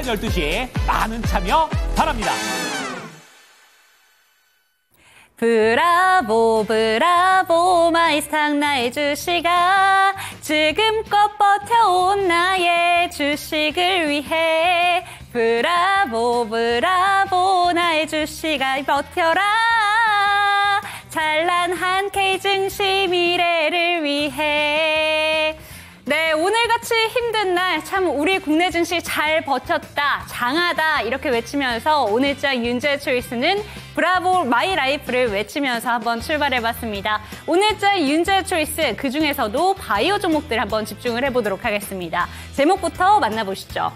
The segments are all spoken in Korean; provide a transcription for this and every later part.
오전 12시 많은 참여 바랍니다. 브라보 브라보 마이스탕 나의 주식아 지금껏 버텨온 나의 주식을 위해 브라보 브라보 나의 주식아 버텨라 찬란한 K증시 미래를 위해. 네, 오늘같이 힘든 날 참 우리 국내 증시 잘 버텼다, 장하다 이렇게 외치면서 오늘자 윤재 초이스는 브라보 마이 라이프를 외치면서 한번 출발해봤습니다. 오늘자 윤재 초이스 그중에서도 바이오 종목들 한번 집중을 해보도록 하겠습니다. 제목부터 만나보시죠.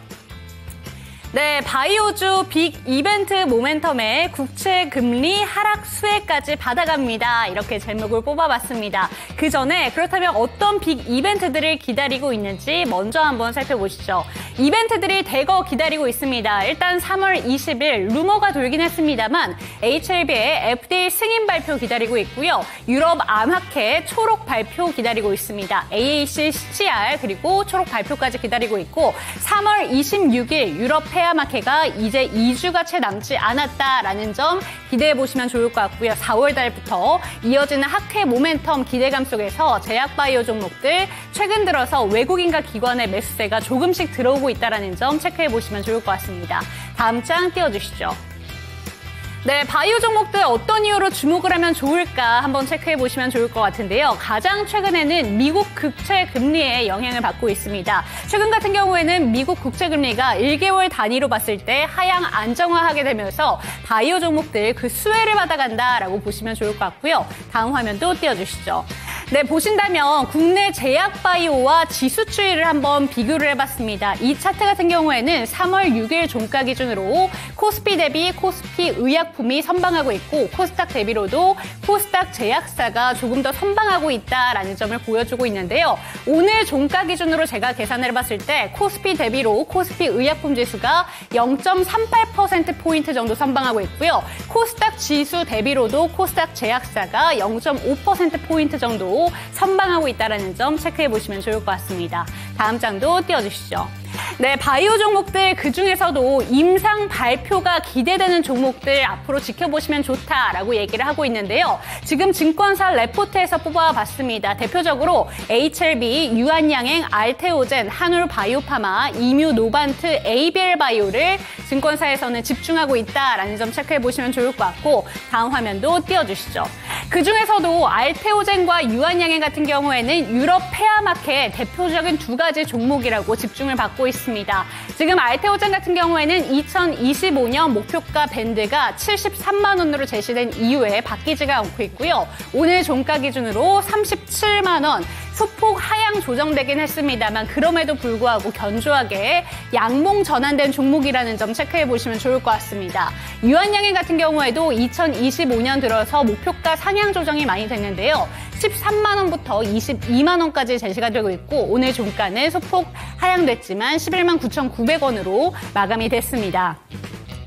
네, 바이오주 빅 이벤트 모멘텀에 국채 금리 하락 수혜까지 받아갑니다. 이렇게 제목을 뽑아봤습니다. 그 전에 그렇다면 어떤 빅 이벤트들을 기다리고 있는지 먼저 한번 살펴보시죠. 이벤트들이 대거 기다리고 있습니다. 일단 3월 20일 루머가 돌긴 했습니다만 HLB의 FDA 승인 발표 기다리고 있고요. 유럽 암학회 초록 발표 기다리고 있습니다. AAC-CR 그리고 초록 발표까지 기다리고 있고 3월 26일 유럽 폐암학회가 이제 2주가 채 남지 않았다라는 점 기대해 보시면 좋을 것 같고요. 4월 달부터 이어지는 학회 모멘텀 기대감 속에서 제약바이오 종목들 최근 들어서 외국인과 기관의 매수세가 조금씩 들어오고 있다는 점 체크해 보시면 좋을 것 같습니다. 다음 장 띄워주시죠. 네, 바이오 종목들 어떤 이유로 주목을 하면 좋을까 한번 체크해 보시면 좋을 것 같은데요. 가장 최근에는 미국 국채 금리의 영향을 받고 있습니다. 최근 같은 경우에는 미국 국채 금리가 1개월 단위로 봤을 때 하향 안정화하게 되면서 바이오 종목들 그 수혜를 받아간다라고 보시면 좋을 것 같고요. 다음 화면도 띄워주시죠. 네, 보신다면 국내 제약 바이오와 지수 추이를 한번 비교를 해봤습니다. 이 차트 같은 경우에는 3월 6일 종가 기준으로 코스피 대비 코스피 의약품이 선방하고 있고 코스닥 대비로도 코스닥 제약사가 조금 더 선방하고 있다라는 점을 보여주고 있는데요. 오늘 종가 기준으로 제가 계산을 해봤을 때 코스피 대비로 코스피 의약품 지수가 0.38%포인트 정도 선방하고 있고요. 코스닥 지수 대비로도 코스닥 제약사가 0.5%포인트 정도 선방하고 있다는 점 체크해 보시면 좋을 것 같습니다. 다음 장도 띄워주시죠. 네, 바이오 종목들 그중에서도 임상 발표가 기대되는 종목들 앞으로 지켜보시면 좋다라고 얘기를 하고 있는데요. 지금 증권사 레포트에서 뽑아봤습니다. 대표적으로 HLB, 유한양행, 알테오젠, 한울바이오파마, 이뮤노반트, ABL바이오를 증권사에서는 집중하고 있다라는 점 체크해 보시면 좋을 것 같고 다음 화면도 띄워주시죠. 그중에서도 알테오젠과 유한양행 같은 경우에는 유럽 폐암학회 대표적인 두 가지 종목이라고 집중을 받고 있습니다. 지금 알테오젠 같은 경우에는 2025년 목표가 밴드가 73만 원으로 제시된 이후에 바뀌지가 않고 있고요. 오늘 종가 기준으로 37만 원. 소폭 하향 조정되긴 했습니다만 그럼에도 불구하고 견조하게 양봉 전환된 종목이라는 점 체크해 보시면 좋을 것 같습니다. 유한양행 같은 경우에도 2025년 들어서 목표가 상향 조정이 많이 됐는데요. 13만 원부터 22만 원까지 제시가 되고 있고 오늘 종가는 소폭 하향됐지만 11만 9,900원으로 마감이 됐습니다.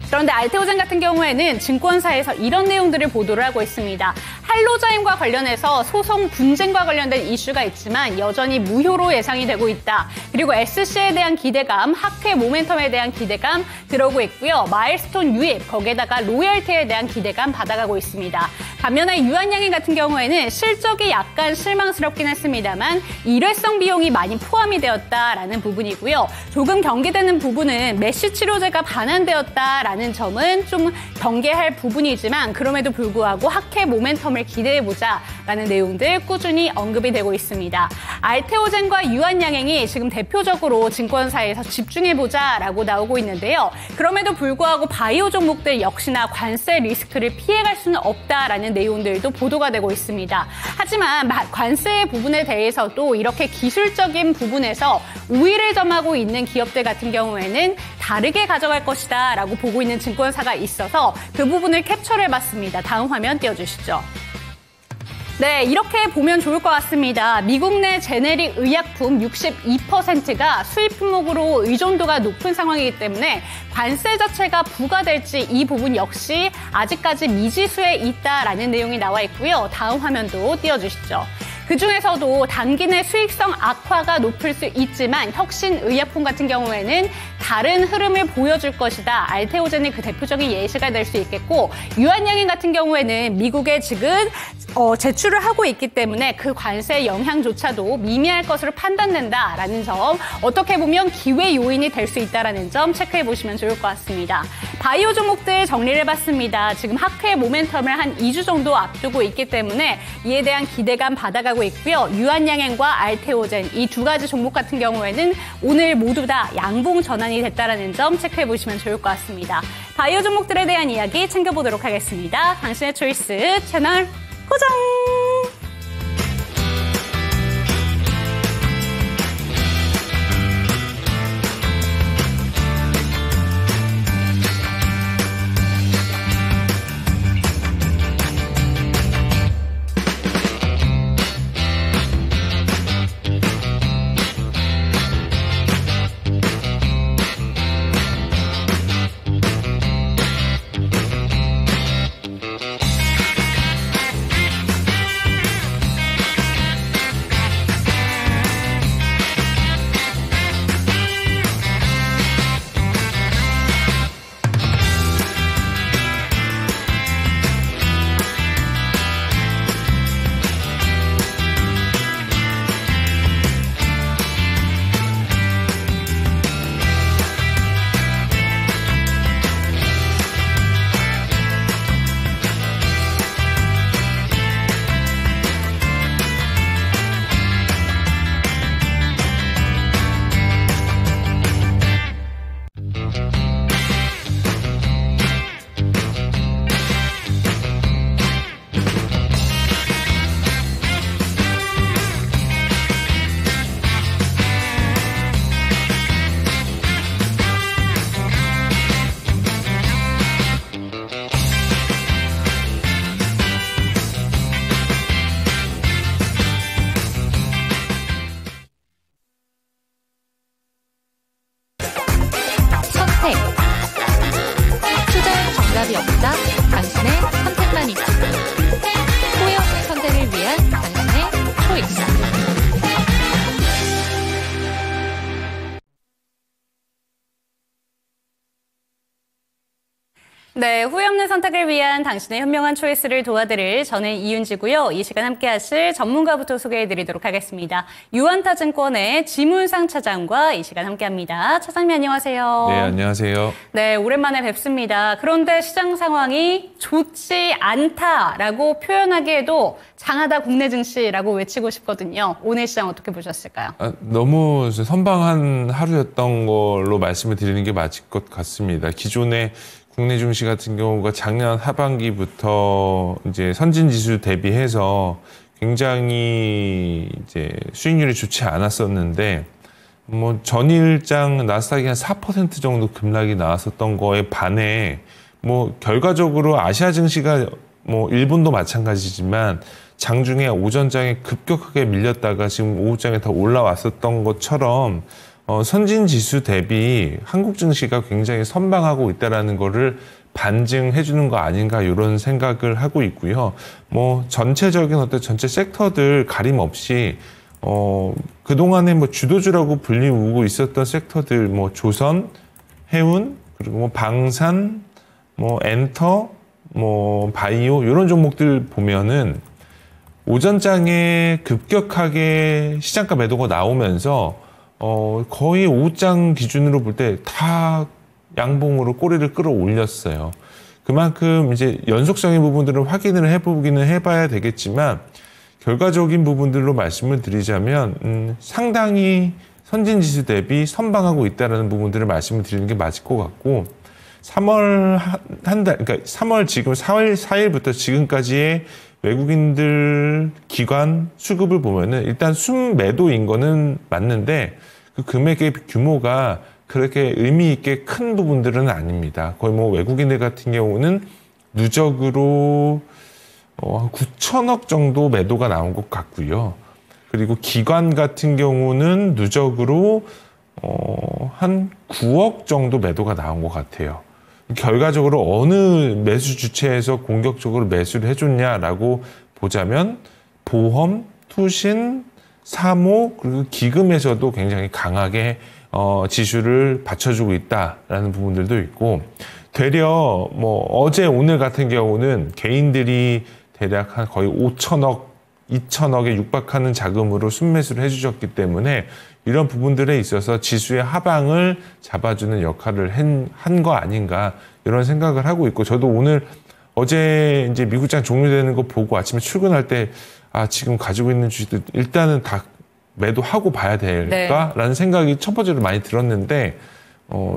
그런데 알테오젠 같은 경우에는 증권사에서 이런 내용들을 보도를 하고 있습니다. 할로자임과 관련해서 소송 분쟁과 관련된 이슈가 있지만 여전히 무효로 예상이 되고 있다. 그리고 SC에 대한 기대감, 학회 모멘텀에 대한 기대감 들어오고 있고요. 마일스톤 유입, 거기에다가 로열티에 대한 기대감 받아가고 있습니다. 반면에 유한양행 같은 경우에는 실적이 약간 실망스럽긴 했습니다만 일회성 비용이 많이 포함이 되었다라는 부분이고요. 조금 경계되는 부분은 메쉬 치료제가 반환되었다라는 점은 좀 경계할 부분이지만 그럼에도 불구하고 학회 모멘텀을 기대해보자라는 내용들 꾸준히 언급이 되고 있습니다. 알테오젠과 유한양행이 지금 대표적으로 증권사에서 집중해보자라고 나오고 있는데요. 그럼에도 불구하고 바이오 종목들 역시나 관세 리스크를 피해갈 수는 없다라는 내용들도 보도가 되고 있습니다. 하지만 관세 부분에 대해서도 이렇게 기술적인 부분에서 우위를 점하고 있는 기업들 같은 경우에는 다르게 가져갈 것이다 라고 보고 있는 증권사가 있어서 그 부분을 캡처를 해봤습니다. 다음 화면 띄워주시죠. 네, 이렇게 보면 좋을 것 같습니다. 미국 내 제네릭 의약품 62%가 수입 품목으로 의존도가 높은 상황이기 때문에 관세 자체가 부과될지 이 부분 역시 아직까지 미지수에 있다라는 내용이 나와 있고요. 다음 화면도 띄워주시죠. 그중에서도 단기 내 수익성 악화가 높을 수 있지만 혁신의약품 같은 경우에는 다른 흐름을 보여줄 것이다. 알테오젠이 그 대표적인 예시가 될 수 있겠고, 유한양행 같은 경우에는 미국에 지금 제출을 하고 있기 때문에 그 관세 영향조차도 미미할 것으로 판단된다라는 점, 어떻게 보면 기회 요인이 될 수 있다는 점 체크해 보시면 좋을 것 같습니다. 바이오 종목들 정리를 해봤습니다. 지금 하크의 모멘텀을 한 2주 정도 앞두고 있기 때문에 이에 대한 기대감 받아가고 있고요. 유한양행과 알테오젠 이 두 가지 종목 같은 경우에는 오늘 모두 다 양봉 전환이 됐다는 점 체크해 보시면 좋을 것 같습니다. 바이오 종목들에 대한 이야기 챙겨보도록 하겠습니다. 당신의 초이스 채널 고정! 투자에 정답이 없다. 당신의 선택만 있다. 후회 없는 선택을 위한 당신의 초이스. 네, 후회 없는 선택을 위한 당신의 현명한 초이스를 도와드릴 저는 이윤지고요. 이 시간 함께 하실 전문가부터 소개해드리도록 하겠습니다. 유한타증권의 지문상 차장과 이 시간 함께합니다. 차장님 안녕하세요. 네, 안녕하세요. 네, 오랜만에 뵙습니다. 그런데 시장 상황이 좋지 않다라고 표현하기에도 장하다 국내 증시라고 외치고 싶거든요. 오늘 시장 어떻게 보셨을까요? 너무 선방한 하루였던 걸로 말씀을 드리는 게 맞을 것 같습니다. 기존에 국내 증시 같은 경우가 작년 하반기부터 이제 선진 지수 대비해서 굉장히 이제 수익률이 좋지 않았었는데, 뭐 전일장 나스닥이 한 4% 정도 급락이 나왔었던 거에 반해, 뭐 결과적으로 아시아 증시가 뭐 일본도 마찬가지지만 장중에 오전장에 급격하게 밀렸다가 지금 오후장에 더 올라왔었던 것처럼 선진 지수 대비 한국 증시가 굉장히 선방하고 있다라는 거를 반증해 주는 거 아닌가 이런 생각을 하고 있고요. 뭐 전체적인 어떤 전체 섹터들 가림 없이 그동안에 뭐 주도주라고 불리우고 있었던 섹터들 뭐 조선, 해운, 그리고 뭐 방산, 뭐 엔터, 뭐 바이오 이런 종목들 보면은 오전장에 급격하게 시장가 매도가 나오면서 거의 오후장 기준으로 볼 때 다 양봉으로 꼬리를 끌어올렸어요. 그만큼 이제 연속성의 부분들을 확인을 해보기는 해봐야 되겠지만, 결과적인 부분들로 말씀을 드리자면 상당히 선진지수 대비 선방하고 있다는 부분들을 말씀을 드리는 게 맞을 것 같고, 3월 한 달, 그러니까 3월 지금 4월 4일부터 지금까지의 외국인들 기관 수급을 보면은 일단 순매도인 거는 맞는데 그 금액의 규모가 그렇게 의미 있게 큰 부분들은 아닙니다. 거의 뭐 외국인들 같은 경우는 누적으로 9천억 정도 매도가 나온 것 같고요. 그리고 기관 같은 경우는 누적으로 한 9억 정도 매도가 나온 것 같아요. 결과적으로 어느 매수 주체에서 공격적으로 매수를 해줬냐라고 보자면 보험, 투신, 사모 그리고 기금에서도 굉장히 강하게 지수를 받쳐주고 있다라는 부분들도 있고 되려 뭐 어제 오늘 같은 경우는 개인들이 대략 한 거의 5천억, 2천억에 육박하는 자금으로 순매수를 해주셨기 때문에 이런 부분들에 있어서 지수의 하방을 잡아주는 역할을 한 거 아닌가 이런 생각을 하고 있고 저도 오늘 어제 이제 미국장 종료되는 거 보고 아침에 출근할 때 지금 가지고 있는 주식들 일단은 다 매도하고 봐야 될까라는 생각이 첫 번째로 많이 들었는데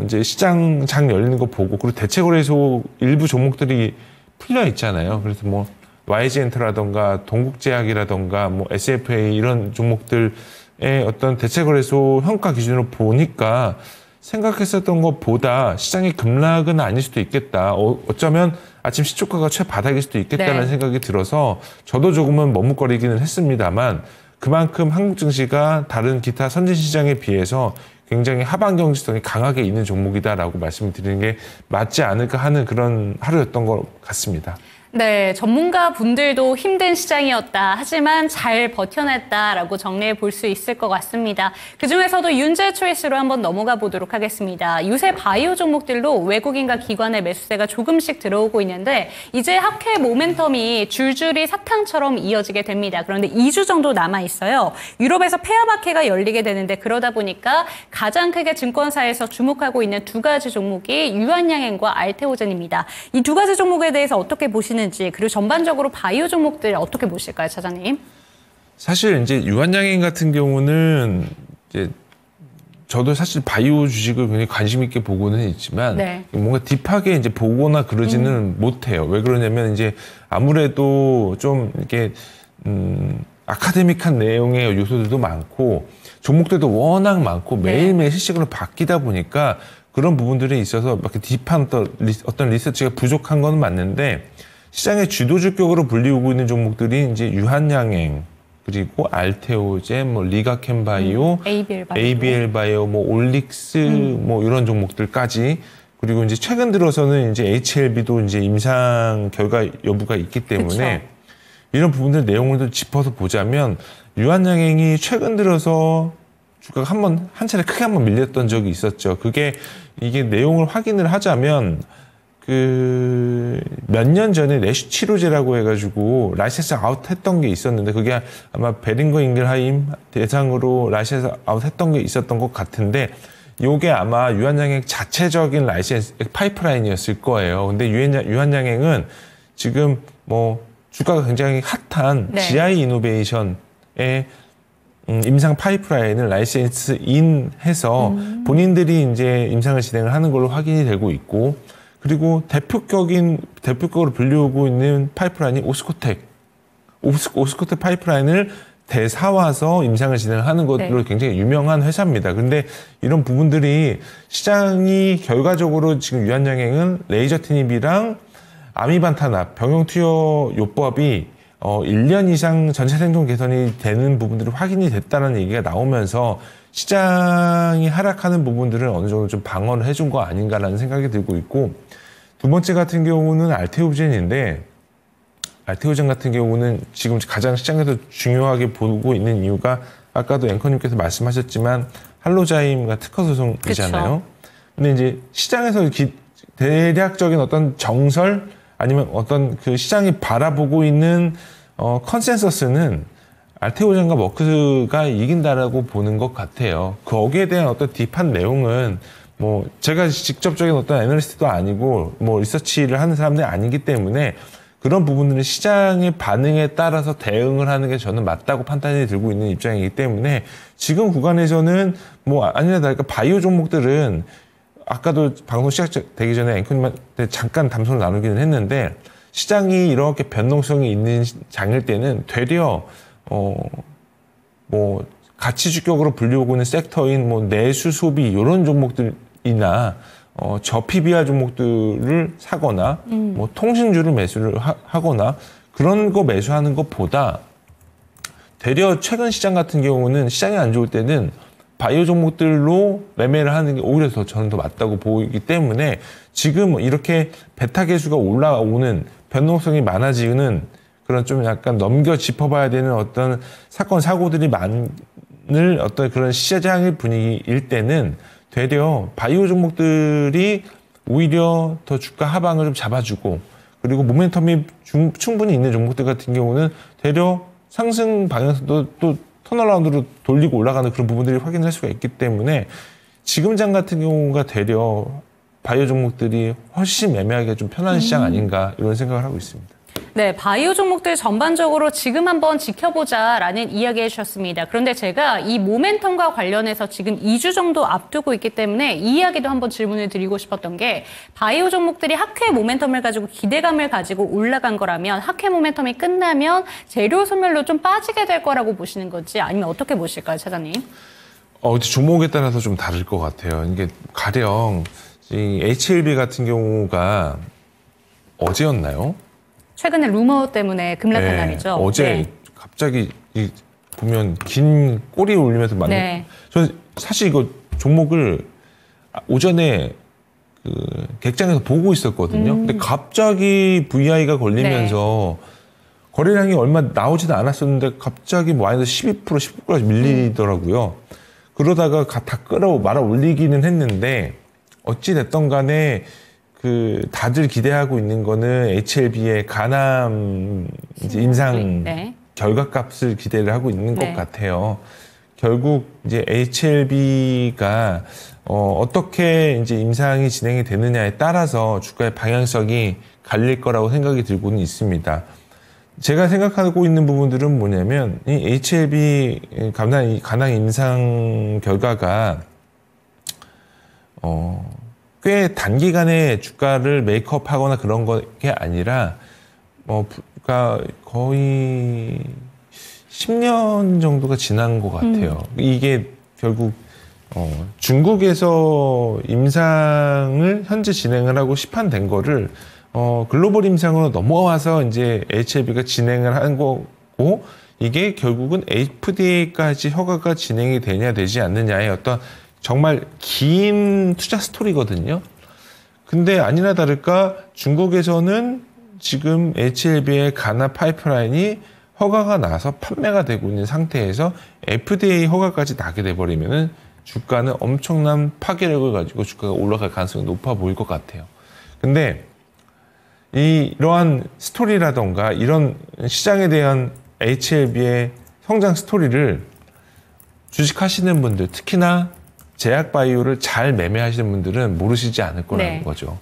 이제 시장 장 열리는 거 보고 그리고 대체거래소 일부 종목들이 풀려 있잖아요. 그래서 뭐 YG엔터라던가 동국제약이라던가 뭐 SFA 이런 종목들의 어떤 대체거래소 평가 기준으로 보니까 생각했었던 것보다 시장의 급락은 아닐 수도 있겠다. 어쩌면 아침 시초가가 최바닥일 수도 있겠다는 생각이 들어서 저도 조금은 머뭇거리기는 했습니다만 그만큼 한국 증시가 다른 기타 선진 시장에 비해서 굉장히 하방 경직성이 강하게 있는 종목이다라고 말씀을 드리는 게 맞지 않을까 하는 그런 하루였던 것 같습니다. 네, 전문가 분들도 힘든 시장이었다. 하지만 잘 버텨냈다라고 정리해 볼 수 있을 것 같습니다. 그중에서도 윤재 초이스로 한번 넘어가 보도록 하겠습니다. 요새 바이오 종목들로 외국인과 기관의 매수세가 조금씩 들어오고 있는데 이제 학회 모멘텀이 줄줄이 사탕처럼 이어지게 됩니다. 그런데 2주 정도 남아 있어요. 유럽에서 폐업학회가 열리게 되는데 그러다 보니까 가장 크게 증권사에서 주목하고 있는 두 가지 종목이 유한양행과 알테오젠입니다. 이 두 가지 종목에 대해서 어떻게 보시는지 그리고 전반적으로 바이오 종목들 어떻게 보실까요, 차장님? 사실 이제 유한양행 같은 경우는 이제 저도 사실 바이오 주식을 굉장히 관심 있게 보고는 있지만 뭔가 딥하게 이제 보거나 그러지는 못해요. 왜 그러냐면 이제 아무래도 좀 이렇게 아카데믹한 내용의 요소들도 많고 종목들도 워낙 많고 매일매일 실시간으로 바뀌다 보니까 그런 부분들에 있어서 막 딥한 어떤 리서치가 부족한 건 맞는데 시장의 주도주격으로 불리우고 있는 종목들이 이제 유한양행 그리고 알테오젠, 뭐 리가켄바이오, ABL 바이오, 뭐 올릭스, 뭐 이런 종목들까지 그리고 이제 최근 들어서는 이제 HLB도 이제 임상 결과 여부가 있기 때문에 이런 부분들 내용을 좀 짚어서 보자면 유한양행이 최근 들어서 주가가 한 차례 크게 한번 밀렸던 적이 있었죠. 이게 내용을 확인을 하자면 몇 년 전에 내슈 치료제라고 해가지고 라이센스 아웃 했던 게 있었는데 그게 아마 베링거 잉글하임 대상으로 라이센스 아웃 했던 게 있었던 것 같은데 요게 아마 유한양행 자체적인 라이센스 파이프라인이었을 거예요. 근데 유한양행은 지금 뭐 주가가 굉장히 핫한 GI 이노베이션의 임상 파이프라인을 라이센스 인 해서 본인들이 이제 임상을 진행을 하는 걸로 확인이 되고 있고 그리고 대표격으로 불리우고 있는 파이프라인이 오스코텍 파이프라인을 대사와서 임상을 진행하는 것으로 굉장히 유명한 회사입니다. 그런데 이런 부분들이 시장이 결과적으로 지금 유한양행은 레이저 티닙이랑 아미반타납 병용 투여 요법이 1년 이상 전체 생존 개선이 되는 부분들이 확인이 됐다는 얘기가 나오면서 시장이 하락하는 부분들을 어느 정도 좀 방어를 해준 거 아닌가라는 생각이 들고 있고 두 번째 같은 경우는 알테오젠인데 알테오젠 같은 경우는 지금 가장 시장에서 중요하게 보고 있는 이유가 아까도 앵커님께서 말씀하셨지만 할로자임과 특허 소송이잖아요. 근데 이제 시장에서 대략적인 어떤 정설 아니면 어떤 그 시장이 바라보고 있는 컨센서스는 알테오젠과 머크가 이긴다라고 보는 것 같아요. 거기에 대한 어떤 딥한 내용은 뭐 제가 직접적인 어떤 애널리스트도 아니고 뭐 리서치를 하는 사람들이 아니기 때문에 그런 부분들은 시장의 반응에 따라서 대응을 하는 게 저는 맞다고 판단이 들고 있는 입장이기 때문에 지금 구간에서는 뭐 아니나 다를까 바이오 종목들은 아까도 방송 시작되기 전에 앵커님한테 잠깐 담소를 나누기는 했는데 시장이 이렇게 변동성이 있는 장일 때는 되려 뭐 가치 주격으로 불리우고 있는 섹터인 뭐 내수 소비 이런 종목들이나 저PBR 종목들을 사거나 뭐 통신주를 매수를 하거나 그런 거 매수하는 것보다 되려 최근 시장 같은 경우는 시장이 안 좋을 때는 바이오 종목들로 매매를 하는 게 오히려 저는 더 맞다고 보이기 때문에 지금 이렇게 베타 개수가 올라오는 변동성이 많아지는 그런 좀 약간 넘겨 짚어봐야 되는 어떤 사건 사고들이 많을 어떤 그런 시장의 분위기일 때는 되려 바이오 종목들이 오히려 더 주가 하방을 좀 잡아주고 그리고 모멘텀이 충분히 있는 종목들 같은 경우는 되려 상승 방향도 또 턴어라운드로 돌리고 올라가는 그런 부분들이 확인할 수가 있기 때문에 지금 장 같은 경우가 되려 바이오 종목들이 훨씬 매매하기가 좀 편한 시장 아닌가 이런 생각을 하고 있습니다. 네, 바이오 종목들 전반적으로 지금 한번 지켜보자라는 이야기 해주셨습니다. 그런데 제가 이 모멘텀과 관련해서 지금 2주 정도 앞두고 있기 때문에 이 이야기도 한번 질문을 드리고 싶었던 게 바이오 종목들이 학회 모멘텀을 가지고 기대감을 가지고 올라간 거라면 학회 모멘텀이 끝나면 재료 소멸로 좀 빠지게 될 거라고 보시는 건지 아니면 어떻게 보실까요, 차장님? 종목에 따라서 좀 다를 것 같아요. 이게 가령 이 HLB 같은 경우가 어제였나요? 최근에 루머 때문에 급락한 네, 날이죠. 어제 네. 갑자기 보면 긴 꼬리 올리면서 맞는. 네. 저는 사실 이거 종목을 오전에 그 객장에서 보고 있었거든요. 근데 갑자기 VI가 걸리면서 거래량이 얼마 나오지도 않았었는데 갑자기 마이너스 12%, 19%까지 밀리더라고요. 그러다가 다 말아 올리기는 했는데 어찌 됐던 간에 그 다들 기대하고 있는 거는 HLB의 가남 이제 인상 결과값을 기대를 하고 있는 것 같아요. 결국 이제 HLB가 어떻게 이제 임상이 진행이 되느냐에 따라서 주가의 방향성이 갈릴 거라고 생각이 들고는 있습니다. 제가 생각하고 있는 부분들은 뭐냐면 이 HLB 가남 인상 결과가 꽤 단기간에 주가를 메이크업하거나 그런 게 아니라 거의 10년 정도가 지난 것 같아요. 이게 결국 중국에서 임상을 현재 진행을 하고 시판된 거를 글로벌 임상으로 넘어와서 이제 HLB가 진행을 한 거고 이게 결국은 FDA까지 허가가 진행이 되냐 되지 않느냐의 어떤 정말 긴 투자 스토리거든요. 근데 아니나 다를까 중국에서는 지금 HLB의 가나 파이프라인이 허가가 나서 판매가 되고 있는 상태에서 FDA 허가까지 나게 돼버리면은 주가는 엄청난 파괴력을 가지고 주가가 올라갈 가능성이 높아 보일 것 같아요. 근데 이러한 스토리라던가 이런 시장에 대한 HLB의 성장 스토리를 주식하시는 분들, 특히나 제약바이오를 잘 매매하시는 분들은 모르시지 않을 거라는 거죠.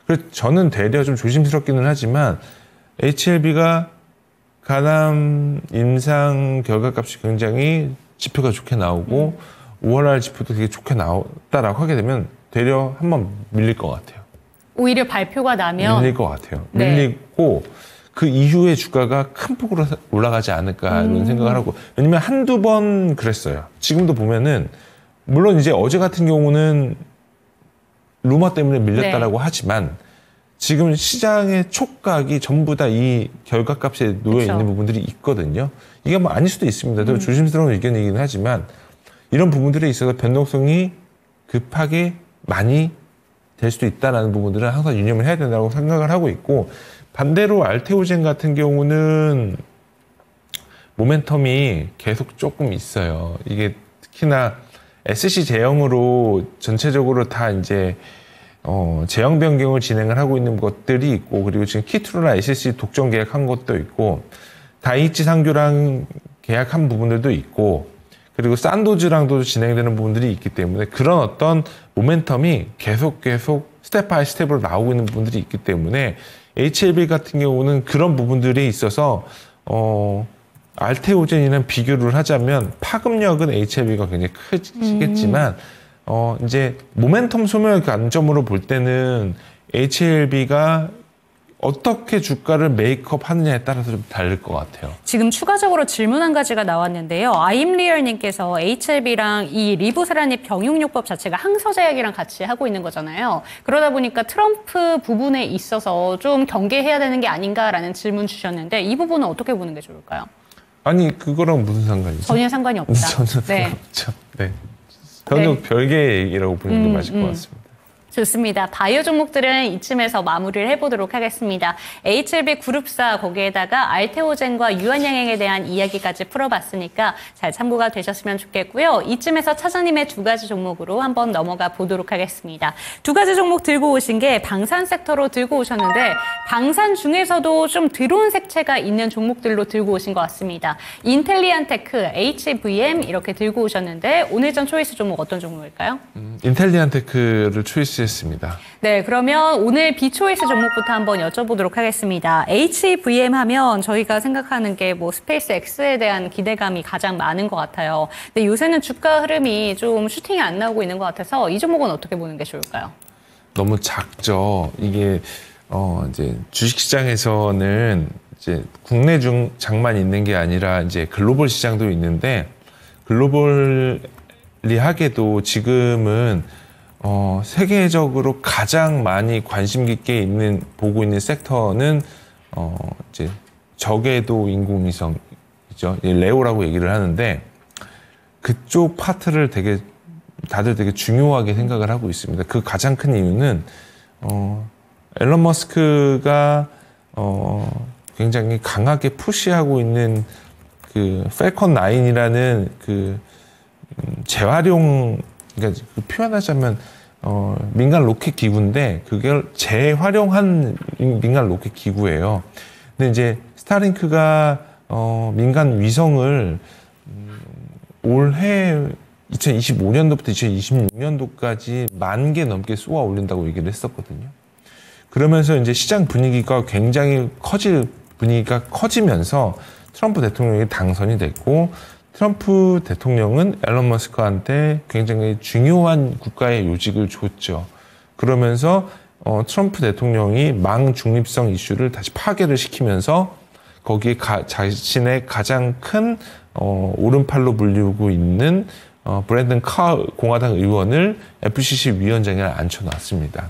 그래서 저는 되려 좀 조심스럽기는 하지만 HLB가 가남 임상 결과값이 굉장히 지표가 좋게 나오고 5월달 지표도 되게 좋게 나왔다라고 하게 되면 되려 한번 밀릴 것 같아요. 오히려 발표가 나면 밀릴 것 같아요. 밀리고 그 이후에 주가가 큰 폭으로 올라가지 않을까 이런 생각을 하고 왜냐면 한두 번 그랬어요. 지금도 보면은 물론 이제 어제 같은 경우는 루머 때문에 밀렸다라고 하지만 지금 시장의 촉각이 전부 다 이 결과값에 놓여 있는 부분들이 있거든요. 이게 뭐 아닐 수도 있습니다. 또 조심스러운 의견이긴 하지만 이런 부분들에 있어서 변동성이 급하게 많이 될 수도 있다는 부분들은 항상 유념을 해야 된다고 생각을 하고 있고 반대로 알테오젠 같은 경우는 모멘텀이 계속 조금 있어요. 이게 특히나 SC 제형으로 전체적으로 다 이제 제형 변경을 진행을 하고 있는 것들이 있고 그리고 지금 키트로나 SC 독점 계약한 것도 있고 다이치 상교랑 계약한 부분들도 있고 그리고 산도즈랑도 진행되는 부분들이 있기 때문에 그런 어떤 모멘텀이 계속 스텝 바이 스텝으로 나오고 있는 부분들이 있기 때문에 HLB 같은 경우는 그런 부분들에 있어서 알테오젠이랑 비교를 하자면 파급력은 HLB가 굉장히 크겠지만 이제 모멘텀 소멸 관점으로 볼 때는 HLB가 어떻게 주가를 메이크업 하느냐에 따라서 좀 다를 것 같아요. 지금 추가적으로 질문 한 가지가 나왔는데요. 아임리얼님께서 HLB랑 이 리보세라닙 병용요법 자체가 항서제약이랑 같이 하고 있는 거잖아요. 그러다 보니까 트럼프 부분에 있어서 좀 경계해야 되는 게 아닌가라는 질문 주셨는데 이 부분은 어떻게 보는 게 좋을까요? 아니 그거랑 무슨 상관이죠? 전혀 상관이 없다. 전혀 상관없죠. 네. 별개의 얘기라고 보는 게 맞을 것 같습니다. 좋습니다. 바이오 종목들은 이쯤에서 마무리를 해보도록 하겠습니다. HLB 그룹사 거기에다가 알테오젠과 유한양행에 대한 이야기까지 풀어봤으니까 잘 참고가 되셨으면 좋겠고요. 이쯤에서 차장님의 두 가지 종목으로 한번 넘어가 보도록 하겠습니다. 두 가지 종목 들고 오신 게 방산 섹터로 들고 오셨는데 방산 중에서도 좀 드론 색채가 있는 종목들로 들고 오신 것 같습니다. 인텔리안테크, HVM 이렇게 들고 오셨는데 오늘 전 초이스 종목 어떤 종목일까요? 인텔리안테크를 초이스했습니다. 네, 그러면 오늘 비초이스 종목부터 한번 여쭤보도록 하겠습니다. HVM 하면 저희가 생각하는 게 뭐 스페이스 X에 대한 기대감이 가장 많은 것 같아요. 근데 요새는 주가 흐름이 좀 슈팅이 안 나오고 있는 것 같아서 이 종목은 어떻게 보는 게 좋을까요? 너무 작죠. 이게 이제 주식시장에서는 이제 국내 장만 있는 게 아니라 이제 글로벌 시장도 있는데 글로벌리하게도 지금은 세계적으로 가장 많이 관심 깊게 보고 있는 섹터는 이제 저궤도 인공위성이죠. 레오라고 얘기를 하는데 그쪽 파트를 다들 되게 중요하게 생각을 하고 있습니다. 그 가장 큰 이유는 앨런 머스크가 굉장히 강하게 푸시하고 있는 그 펠컨 9이라는 그 재활용, 그러니까 표현하자면 민간 로켓 기구인데 그걸 재활용한 민간 로켓 기구예요. 근데 이제 스타링크가 민간 위성을 올해 2025년도부터 2026년도까지 10,000개 넘게 쏘아 올린다고 얘기를 했었거든요. 그러면서 이제 시장 분위기가 굉장히 분위기가 커지면서 트럼프 대통령이 당선이 됐고 트럼프 대통령은 앨런 머스크한테 굉장히 중요한 국가의 요직을 줬죠. 그러면서 트럼프 대통령이 망 중립성 이슈를 다시 파괴를 시키면서 거기에 자신의 가장 큰 오른팔로 불리고 있는 브랜든 카 공화당 의원을 FCC 위원장에 앉혀놨습니다.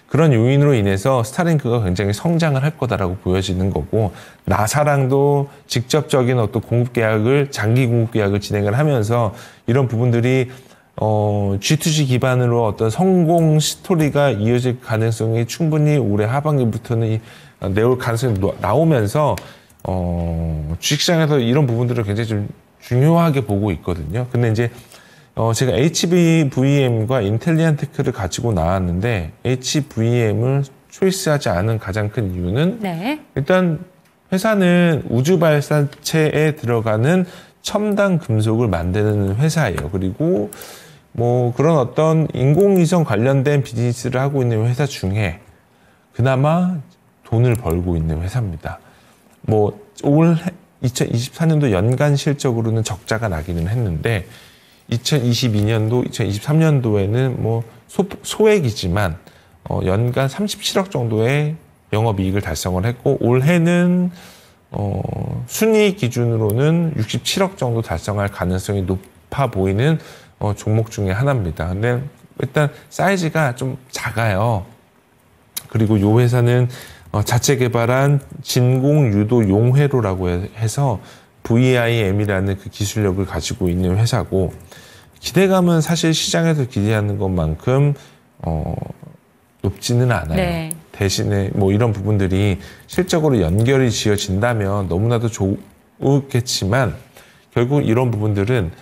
그런 요인으로 인해서 스타링크가 굉장히 성장을 할 거다라고 보여지는 거고 나사랑도 직접적인 어떤 장기 공급 계약을 진행을 하면서 이런 부분들이 G2G 기반으로 어떤 성공 스토리가 이어질 가능성이 충분히 올해 하반기부터는 내올 가능성이 나오면서 주식시장에서 이런 부분들을 굉장히 좀 중요하게 보고 있거든요. 근데 이제 제가 HVM과 인텔리안테크를 가지고 나왔는데 HVM을 초이스하지 않은 가장 큰 이유는 일단 회사는 우주 발사체에 들어가는 첨단 금속을 만드는 회사예요. 그리고 뭐 그런 어떤 인공위성 관련된 비즈니스를 하고 있는 회사 중에 그나마 돈을 벌고 있는 회사입니다. 뭐 올 2024년도 연간 실적으로는 적자가 나기는 했는데 2022년도, 2023년도에는 뭐 소액이지만 연간 37억 정도의 영업이익을 달성을 했고 올해는 순이익 기준으로는 67억 정도 달성할 가능성이 높아 보이는 종목 중에 하나입니다. 근데 일단 사이즈가 좀 작아요. 그리고 이 회사는 자체 개발한 진공 유도 용회로라고 해서 VIM이라는 그 기술력을 가지고 있는 회사고 기대감은 사실 시장에서 기대하는 것만큼 높지는 않아요. 네. 대신에 뭐 이런 부분들이 실적으로 연결이 지어진다면 너무나도 좋겠지만 결국 이런 부분들은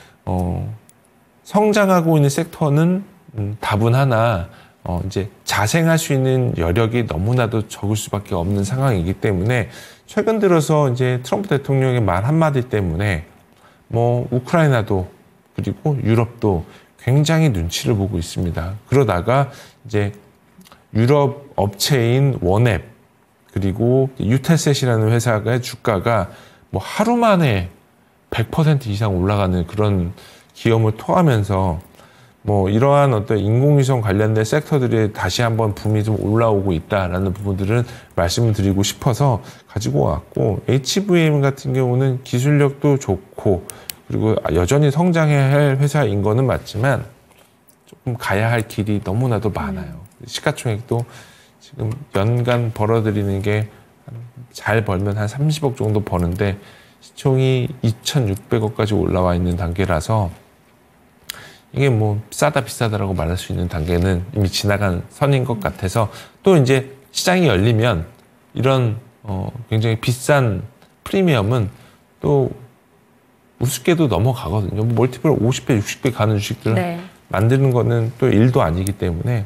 성장하고 있는 섹터는 다분하나 이제 자생할 수 있는 여력이 너무나도 적을 수밖에 없는 상황이기 때문에 최근 들어서 이제 트럼프 대통령의 말 한마디 때문에 뭐 우크라이나도 그리고 유럽도 굉장히 눈치를 보고 있습니다. 그러다가 이제 유럽 업체인 원앱 그리고 유텔셋이라는 회사의 주가가 뭐 하루 만에 100% 이상 올라가는 그런 기염을 토하면서 뭐 이러한 어떤 인공위성 관련된 섹터들이 다시 한번 붐이 좀 올라오고 있다라는 부분들은 말씀을 드리고 싶어서 가지고 왔고 HVM 같은 경우는 기술력도 좋고 그리고 여전히 성장해야 할 회사인 거는 맞지만 조금 가야 할 길이 너무나도 많아요. 시가총액도 지금 연간 벌어들이는 게 잘 벌면 한 30억 정도 버는데 시총이 2,600억까지 올라와 있는 단계라서 이게 뭐 싸다 비싸다라고 말할 수 있는 단계는 이미 지나간 선인 것 같아서 또 이제 시장이 열리면 이런 굉장히 비싼 프리미엄은 또 우습게도 넘어가거든요. 뭐 멀티플 50배, 60배 가는 주식들을 네. 만드는 거는 또 일도 아니기 때문에.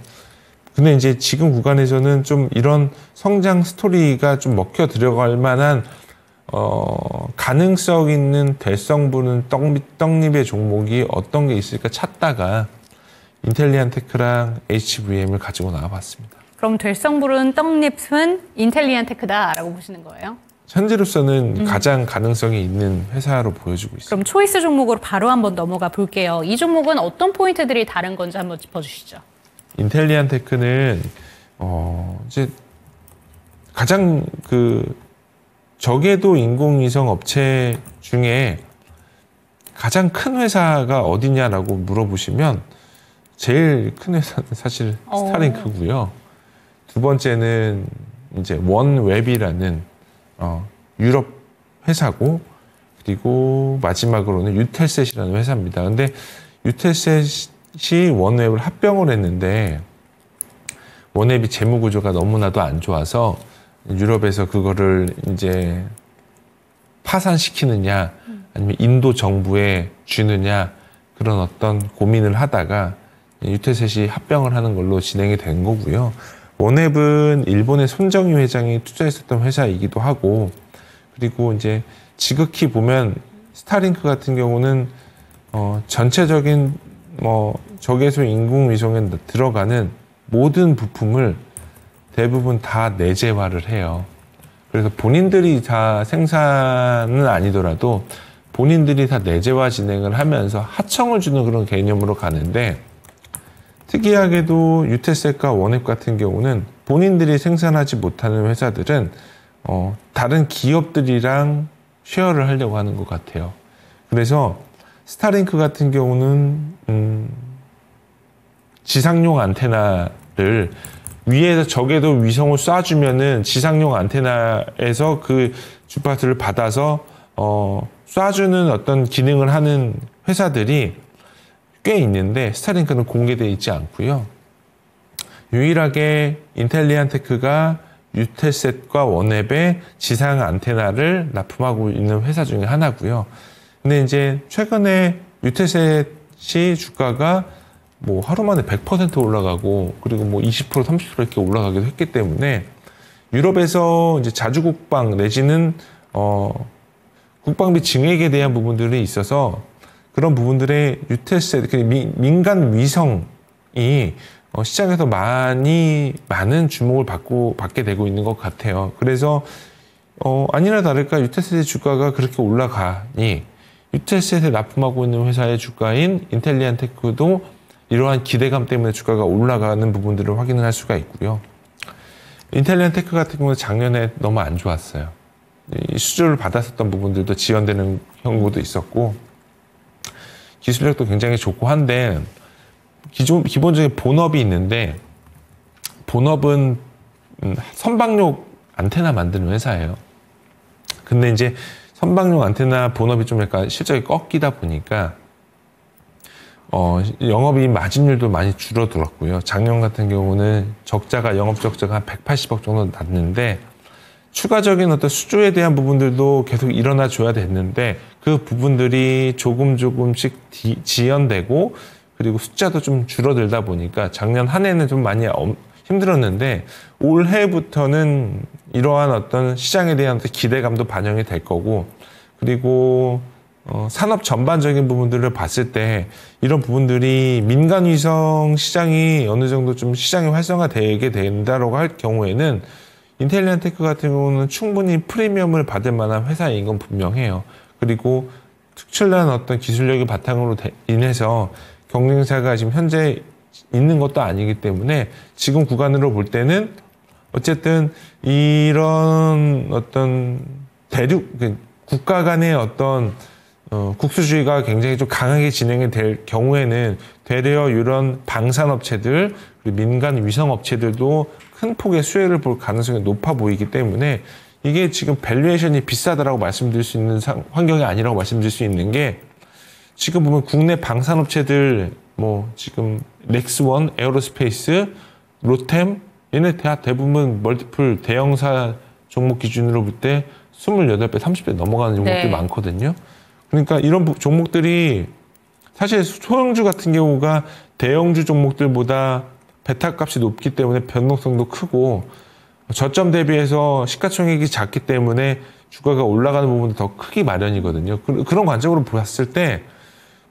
근데 이제 지금 구간에서는 좀 이런 성장 스토리가 좀 먹혀 들어갈 만한 가능성 있는 될성부는 떡잎의 종목이 어떤 게 있을까 찾다가 인텔리안테크랑 HVM을 가지고 나와봤습니다. 그럼 될성부른 떡잎은 인텔리안테크다라고 보시는 거예요? 현재로서는 가장 가능성이 있는 회사로 보여지고 있습니다. 그럼 초이스 종목으로 바로 한번 넘어가 볼게요. 이 종목은 어떤 포인트들이 다른 건지 한번 짚어주시죠. 인텔리안테크는 이제 가장 적외도 인공위성 업체 중에 가장 큰 회사가 어디냐라고 물어보시면 제일 큰 회사는 사실 스타링크고요. 두 번째는 이제 원웹이라는 유럽 회사고, 그리고 마지막으로는 유텔셋이라는 회사입니다. 근데 유텔셋이 원웹을 합병을 했는데 원웹이 재무 구조가 너무나도 안 좋아서 유럽에서 그거를 이제 파산시키느냐 아니면 인도 정부에 주느냐 그런 어떤 고민을 하다가 유텔셋이 합병을 하는 걸로 진행이 된 거고요. 원웹은 일본의 손정희 회장이 투자했었던 회사이기도 하고, 그리고 이제 지극히 보면 스타링크 같은 경우는 전체적인 적외소 인공위성에 들어가는 모든 부품을 대부분 다 내재화를 해요. 그래서 본인들이 다 생산은 아니더라도 본인들이 다 내재화 진행을 하면서 하청을 주는 그런 개념으로 가는데, 특이하게도 유텔셋과 원웹 같은 경우는 본인들이 생산하지 못하는 회사들은 다른 기업들이랑 쉐어를 하려고 하는 것 같아요. 그래서 스타링크 같은 경우는 지상용 안테나를 위에서 적외도 위성을 쏴주면은 지상용 안테나에서 그 주파수를 받아서 쏴주는 어떤 기능을 하는 회사들이 꽤 있는데 스타링크는 공개되어 있지 않고요. 유일하게 인텔리안테크가 유텔셋과 원웹의 지상 안테나를 납품하고 있는 회사 중에 하나고요. 근데 이제 최근에 유텔셋이 주가가 뭐 하루 만에 100% 올라가고, 그리고 뭐 20% 30% 이렇게 올라가기도 했기 때문에 유럽에서 이제 자주국방 내지는 국방비 증액에 대한 부분들이 있어서 그런 부분들의 유텔셋, 민간 위성이 시장에서 많은 주목을 받게 되고 있는 것 같아요. 그래서 아니나 다를까 유텔셋의 주가가 그렇게 올라가니 유텔셋에 납품하고 있는 회사의 주가인 인텔리안테크도 이러한 기대감 때문에 주가가 올라가는 부분들을 확인을 할 수가 있고요. 인텔리안테크 같은 경우는 작년에 너무 안 좋았어요. 이 수주를 받았었던 부분들도 지연되는 경우도 있었고, 기술력도 굉장히 좋고 한데 기본적인 본업이 있는데, 본업은 선박용 안테나 만드는 회사예요. 근데 이제 선박용 안테나 본업이 좀 약간 실적이 꺾이다 보니까 영업이익 마진율도 많이 줄어들었고요. 작년 같은 경우는 영업 적자가 한 180억 정도 났는데, 추가적인 어떤 수주에 대한 부분들도 계속 일어나 줘야 됐는데 그 부분들이 조금씩 지연되고, 그리고 숫자도 좀 줄어들다 보니까 작년 한 해는 좀 많이 힘들었는데 올해부터는 이러한 어떤 시장에 대한 기대감도 반영이 될 거고, 그리고 산업 전반적인 부분들을 봤을 때 이런 부분들이 민간 위성 시장이 어느 정도 좀 시장이 활성화되게 된다라고 할 경우에는 인텔리안테크 같은 경우는 충분히 프리미엄을 받을 만한 회사인 건 분명해요. 그리고 특출난 어떤 기술력의 바탕으로 인해서 경쟁사가 지금 현재 있는 것도 아니기 때문에 지금 구간으로 볼 때는 어쨌든 이런 어떤 국가 간의 어떤 국수주의가 굉장히 좀 강하게 진행이 될 경우에는 되려 이런 방산업체들 그리고 민간 위성업체들도 큰 폭의 수혜를 볼 가능성이 높아 보이기 때문에 이게 지금 밸류에이션이 비싸다라고 말씀드릴 수 있는 환경이 아니라고 말씀드릴 수 있는 게, 지금 보면 국내 방산업체들 뭐 지금 넥스원, 에어로스페이스, 로템 얘네 대부분 멀티플 대형사 종목 기준으로 볼 때 28배, 30배 넘어가는 종목들이 네. 많거든요. 그러니까 이런 종목들이 사실 소형주 같은 경우가 대형주 종목들보다 베타 값이 높기 때문에 변동성도 크고 저점 대비해서 시가총액이 작기 때문에 주가가 올라가는 부분도 더 크기 마련이거든요. 그런 관점으로 봤을 때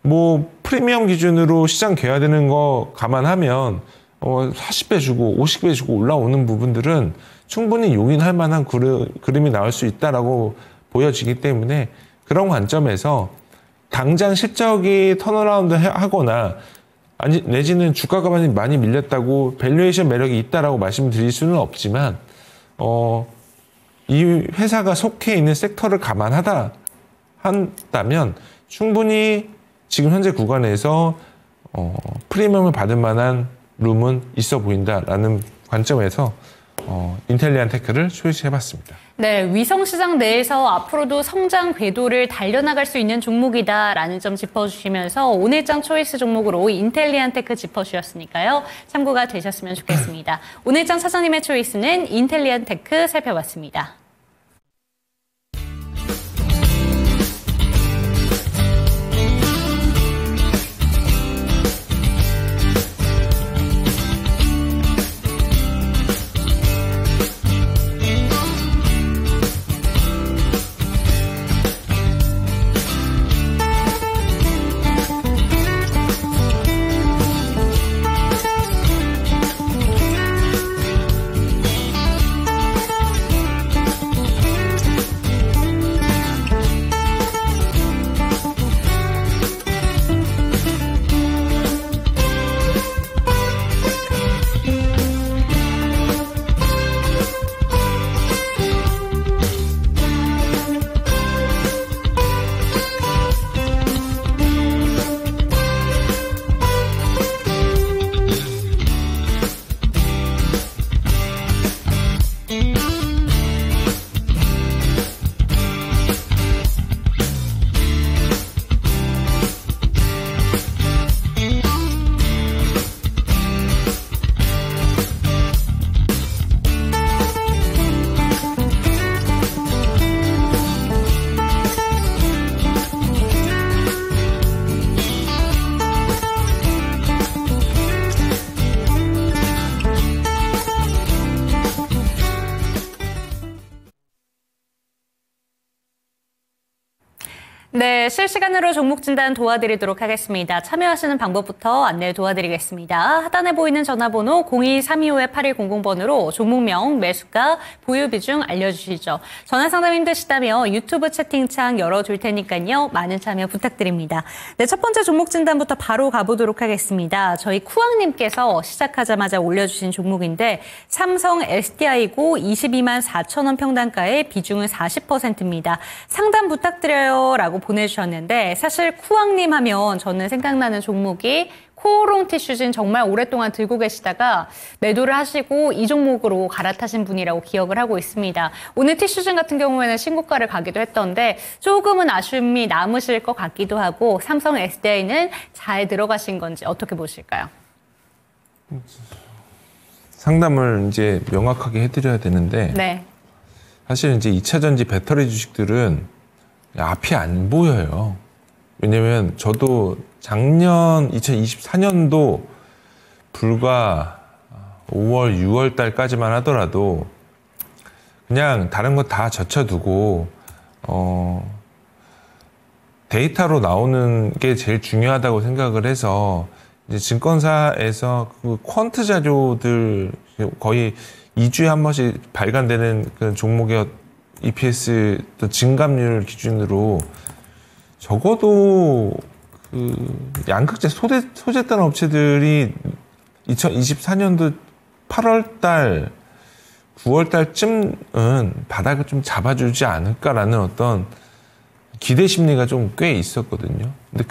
뭐 프리미엄 기준으로 시장 개화되는 거 감안하면 40배 주고 50배 주고 올라오는 부분들은 충분히 용인할 만한 그림이 나올 수 있다라고 보여지기 때문에 그런 관점에서 당장 실적이 턴어라운드 하거나 아니 내지는 주가가 많이 밀렸다고 밸류에이션 매력이 있다라고 말씀드릴 수는 없지만 이 회사가 속해 있는 섹터를 한다면 충분히 지금 현재 구간에서 프리미엄을 받을 만한 룸은 있어 보인다라는 관점에서 인텔리안테크를 초이스해봤습니다. 네, 위성시장 내에서 앞으로도 성장 궤도를 달려나갈 수 있는 종목이다라는 점 짚어주시면서 오늘장 초이스 종목으로 인텔리안테크 짚어주셨으니까요. 참고가 되셨으면 좋겠습니다. 오늘장 사장님의 초이스는 인텔리안테크 살펴봤습니다. 네, 실시간으로 종목 진단 도와드리도록 하겠습니다. 참여하시는 방법부터 안내 도와드리겠습니다. 하단에 보이는 전화번호 02-325-8100번으로 종목명, 매수가, 보유 비중 알려주시죠. 전화 상담 힘드시다면 유튜브 채팅창 열어둘 테니까요. 많은 참여 부탁드립니다. 네, 첫 번째 종목 진단부터 바로 가보도록 하겠습니다. 저희 쿠왕님께서 시작하자마자 올려주신 종목인데 삼성 SDI고 22만 4천 원 평단가에 비중은 40%입니다. 상담 부탁드려요 라고 보내주셨는데 사실 쿠왕님 하면 저는 생각나는 종목이 코오롱 티슈진 정말 오랫동안 들고 계시다가 매도를 하시고 이 종목으로 갈아타신 분이라고 기억을 하고 있습니다. 오늘 티슈진 같은 경우에는 신고가를 가기도 했던데 조금은 아쉬움이 남으실 것 같기도 하고 삼성 SDI는 잘 들어가신 건지 어떻게 보실까요? 상담을 이제 명확하게 해드려야 되는데 네. 사실 이제 2차전지 배터리 주식들은 앞이 안 보여요. 왜냐면 저도 작년 2024년도 불과 5월, 6월 달까지만 하더라도 그냥 다른 거 다 젖혀두고 데이터로 나오는 게 제일 중요하다고 생각을 해서 이제 증권사에서 그 퀀트 자료들 거의 2주에 한 번씩 발간되는 그 종목의 EPS 또 증감률 기준으로 적어도 그 양극재 소재단 업체들이 2024년도 8월 달, 9월 달쯤은 바닥을 좀 잡아주지 않을까라는 어떤 기대 심리가 좀 꽤 있었거든요. 근데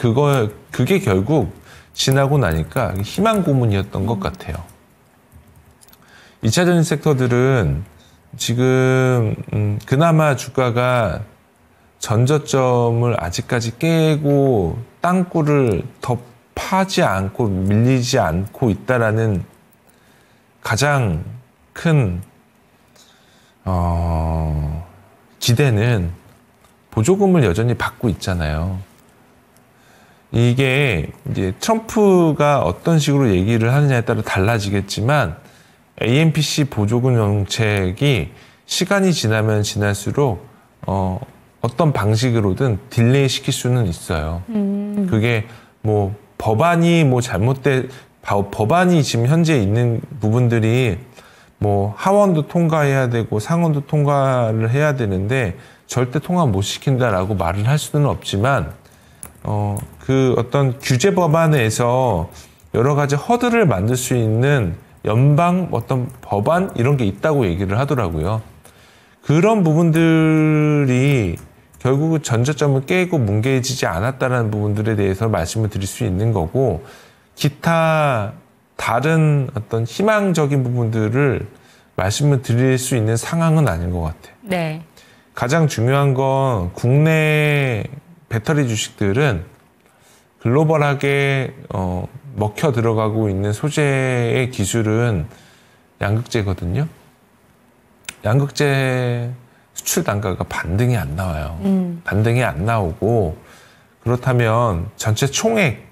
그게 결국 지나고 나니까 희망 고문이었던 것 같아요. 2차전지 섹터들은 지금 그나마 주가가 전저점을 아직까지 깨고 땅굴을 더 파지 않고 밀리지 않고 있다라는 가장 큰 기대는 보조금을 여전히 받고 있잖아요. 이게 이제 트럼프가 어떤 식으로 얘기를 하느냐에 따라 달라지겠지만 AMPC 보조금 정책이 시간이 지나면 지날수록 어떤 방식으로든 딜레이 시킬 수는 있어요. 그게 뭐 법안이 법안이 지금 현재 있는 부분들이 뭐 하원도 통과해야 되고 상원도 통과를 해야 되는데 절대 통과 못 시킨다라고 말을 할 수는 없지만 그 어떤 규제 법안에서 여러 가지 허들을 만들 수 있는 연방 어떤 법안 이런 게 있다고 얘기를 하더라고요. 그런 부분들이 결국 전저점을 깨고 뭉개지지 않았다는 부분들에 대해서 말씀을 드릴 수 있는 거고, 기타 다른 어떤 희망적인 부분들을 말씀을 드릴 수 있는 상황은 아닌 것 같아요. 네. 가장 중요한 건 국내 배터리 주식들은 글로벌하게 먹혀 들어가고 있는 소재의 기술은 양극재거든요. 양극재 수출 단가가 반등이 안 나와요. 반등이 안 나오고, 그렇다면 전체 총액,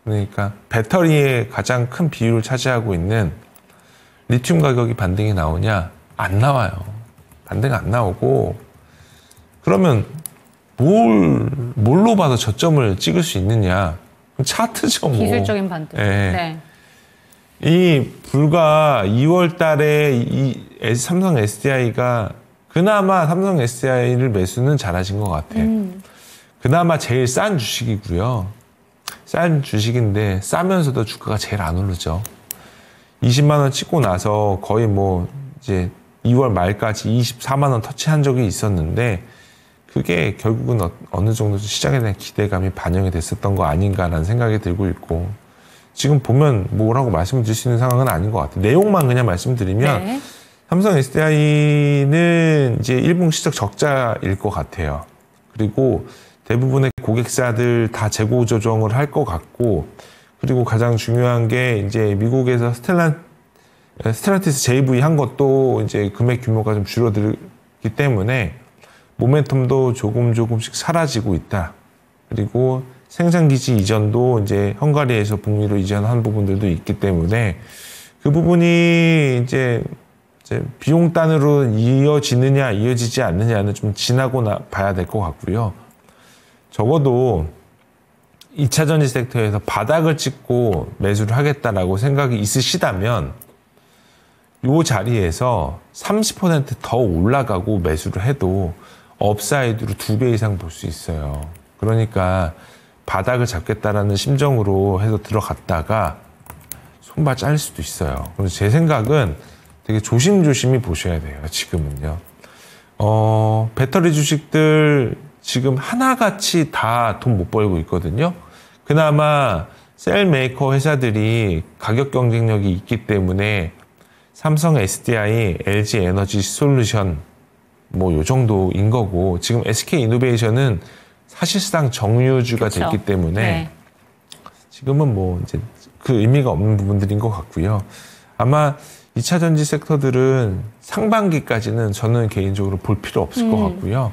그러니까 배터리의 가장 큰 비율을 차지하고 있는 리튬 가격이 반등이 나오냐? 안 나와요. 반등 안 나오고, 그러면 뭘로 봐서 저점을 찍을 수 있느냐? 차트죠, 뭐. 기술적인 반등. 네. 네. 이 불과 2월 달에 이 삼성 SDI가 그나마 삼성 SDI를 매수는 잘하신 것 같아요. 그나마 제일 싼 주식이고요. 싼 주식인데 싸면서도 주가가 제일 안 오르죠. 20만 원 찍고 나서 거의 뭐 이제 2월 말까지 24만 원 터치한 적이 있었는데, 그게 결국은 어느 정도 시장에 대한 기대감이 반영이 됐었던 거 아닌가라는 생각이 들고 있고, 지금 보면 뭐라고 말씀을 드릴 수 있는 상황은 아닌 것 같아요. 내용만 그냥 말씀드리면, 네. 삼성 SDI는 이제 1분 실적 적자일 것 같아요. 그리고 대부분의 고객사들 다 재고 조정을 할 것 같고, 그리고 가장 중요한 게 이제 미국에서 스텔란티스 JV 한 것도 이제 금액 규모가 좀 줄어들기 때문에 모멘텀도 조금씩 사라지고 있다. 그리고 생산기지 이전도 이제 헝가리에서 북미로 이전한 부분들도 있기 때문에 그 부분이 이제 비용 단으로 이어지느냐 이어지지 않느냐는 좀 지나고 봐야 될 것 같고요. 적어도 2차 전지 섹터에서 바닥을 찍고 매수를 하겠다라고 생각이 있으시다면 이 자리에서 30% 더 올라가고 매수를 해도 업사이드로 2배 이상 볼 수 있어요. 그러니까 바닥을 잡겠다라는 심정으로 해서 들어갔다가 손발 잘릴 수도 있어요. 그래서 제 생각은 되게 조심조심히 보셔야 돼요. 지금은요. 배터리 주식들 지금 하나같이 다 돈 못 벌고 있거든요. 그나마 셀 메이커 회사들이 가격 경쟁력이 있기 때문에 삼성 SDI, LG 에너지 솔루션 뭐 요 정도인 거고, 지금 SK 이노베이션은 사실상 정유주가 그쵸. 됐기 때문에 네. 지금은 뭐 이제 그 의미가 없는 부분들인 것 같고요. 아마 2차 전지 섹터들은 상반기까지는 저는 개인적으로 볼 필요 없을 것 같고요.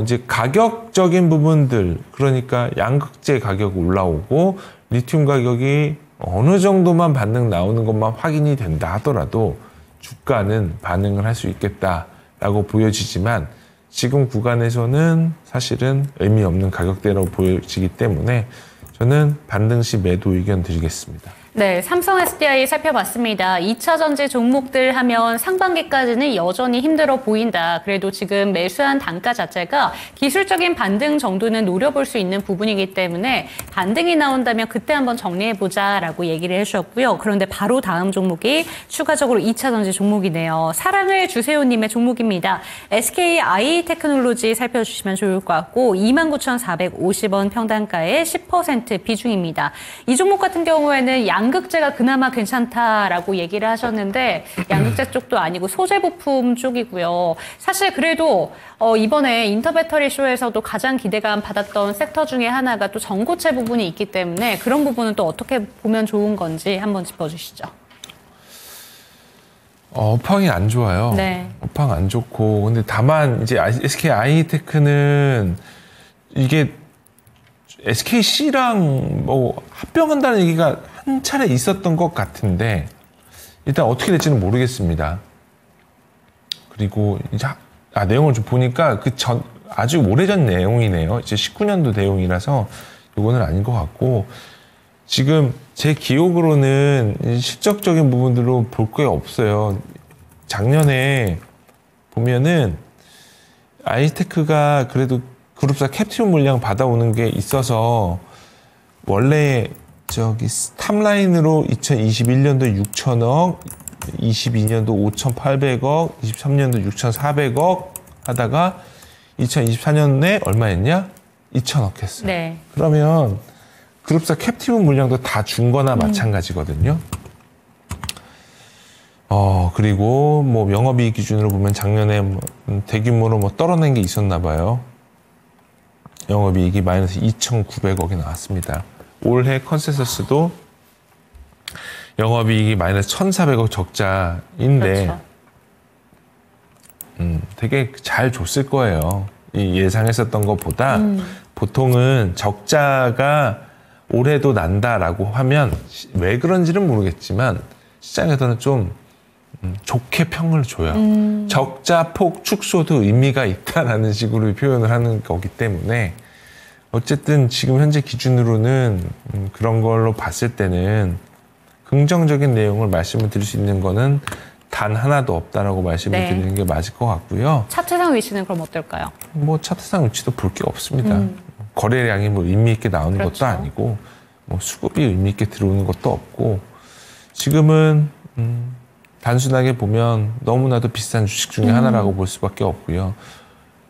이제 가격적인 부분들, 그러니까 양극재 가격이 올라오고 리튬 가격이 어느 정도만 반등 나오는 것만 확인이 된다 하더라도 주가는 반응을 할 수 있겠다라고 보여지지만, 지금 구간에서는 사실은 의미 없는 가격대라고 보여지기 때문에 저는 반등 시 매도 의견 드리겠습니다. 네, 삼성 SDI 살펴봤습니다. 2차 전지 종목들 하면 상반기까지는 여전히 힘들어 보인다. 그래도 지금 매수한 단가 자체가 기술적인 반등 정도는 노려볼 수 있는 부분이기 때문에 반등이 나온다면 그때 한번 정리해보자라고 얘기를 해주셨고요. 그런데 바로 다음 종목이 추가적으로 2차 전지 종목이네요. 사랑을 주세요님의 종목입니다. SK 아이테크놀로지 살펴주시면 좋을 것 같고 29,450원 평단가의 10% 비중입니다. 이 종목 같은 경우에는 양 양극재가 그나마 괜찮다라고 얘기를 하셨는데 양극재 쪽도 아니고 소재 부품 쪽이고요. 사실 그래도 이번에 인터배터리 쇼에서도 가장 기대감 받았던 섹터 중에 하나가 또 전고체 부분이 있기 때문에 그런 부분은 또 어떻게 보면 좋은 건지 한번 짚어주시죠. 업황이 안 좋아요. 네. 업황 안 좋고 근데 다만 이제 SK 하이테크는 이게 SKC랑 뭐 합병한다는 얘기가 한 차례 있었던 것 같은데 일단 어떻게 될지는 모르겠습니다. 그리고 이제 내용을 좀 보니까 아주 오래전 내용이네요. 이제 19년도 내용이라서 이거는 아닌 것 같고 지금 제 기억으로는 실적적인 부분들로 볼 게 없어요. 작년에 보면은 아이테크가 그래도 그룹사 캡티브 물량 받아오는 게 있어서 원래 탑라인으로 2021년도 6천억, 22년도 5,800억, 23년도 6,400억 하다가 2024년에 얼마였냐? 2천억 했어요. 네. 그러면 그룹사 캡티브 물량도 다 준 거나 마찬가지거든요. 그리고 뭐 영업이익 기준으로 보면 작년에 대규모로 떨어낸 게 있었나 봐요. 영업이익이 마이너스 2,900억이 나왔습니다. 올해 컨센서스도 영업이익이 마이너스 1,400억 적자인데 그렇죠. 되게 잘 줬을 거예요. 이 예상했었던 것보다 보통은 적자가 올해도 난다라고 하면 왜 그런지는 모르겠지만 시장에서는 좀 좋게 평을 줘요. 적자폭 축소도 의미가 있다라는 식으로 표현을 하는 거기 때문에 어쨌든 지금 현재 기준으로는 그런 걸로 봤을 때는 긍정적인 내용을 말씀을 드릴 수 있는 거는 단 하나도 없다라고 말씀을 네. 드리는 게 맞을 것 같고요. 차트상 위치는 그럼 어떨까요? 뭐 차트상 위치도 볼 게 없습니다. 거래량이 뭐 의미 있게 나오는 그렇죠. 것도 아니고 뭐 수급이 의미 있게 들어오는 것도 없고 지금은 단순하게 보면 너무나도 비싼 주식 중에 하나라고 볼 수밖에 없고요.